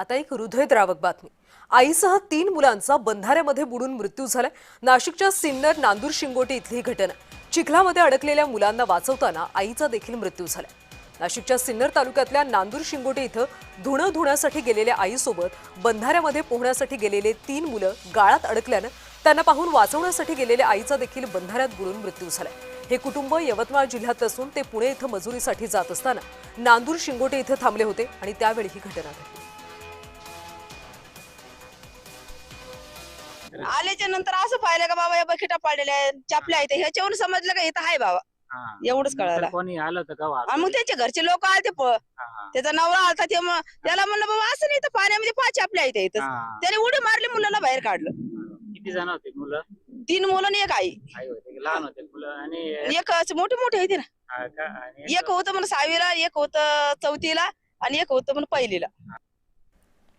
आता एक हृदयद्रावक बातमी। आईसह 3 मुलांचा बंधाऱ्यामध्ये बुडून मृत्यू झालाय। नाशिकच्या सिन्नर नांदूर शिंगोटे इथली घटना। चिखलामध्ये अडकलेल्या मुलांना वाचवताना आईचा देखील मृत्यू झालाय। नाशिकच्या सिन्नर तालुक्यातल्या नांदूर शिंगोटे इथं धुणं धुण्यासाठी गेलेल्या आईसोबत बंधाऱ्यामध्ये पोहण्यासाठी गेलेले 3 मुलं गाळात अडकल्यानं त्यांना पाहून वाचवण्यासाठी गेलेल्या आईचा देखील बंधाऱ्यात बुडून मृत्यू झालाय। हे कुटुंब यवतमाळ जिल्ह्यात असून ते पुणे इथं मजुरीसाठी जात असताना नांदूर शिंगोटे इथं थांबले होते आणि त्यावेळी ही घटना घडली। आल्याच्या नंतर असं पाहिलं का बाबा या बकेटा पाडलेल्या आहेत, चापल्या आहेत, ह्याच्यावरून समजलं का इथं आहे बाबा, एवढंच कळालं। कोणी आलं होतं का आणि मग त्यांच्या घरचे लोक आले, त्याचा नवरा आलता, ते त्याला म्हणलं बाबा असं नाही, तर पाण्यामध्ये 5 चापल्या आहेत इथं। त्याने उडी मारली, मुलाला बाहेर काढलं। किती जण होते मुलं? 3 मुलं आणि एक आई। आई होते का? लहान होते मुलं? आणि एक मोठे मोठे होते ना, हा का? आणि एक होतं म्हणून 6वीला, एक होतं 4थीला आणि एक होतं म्हणून 1लीला।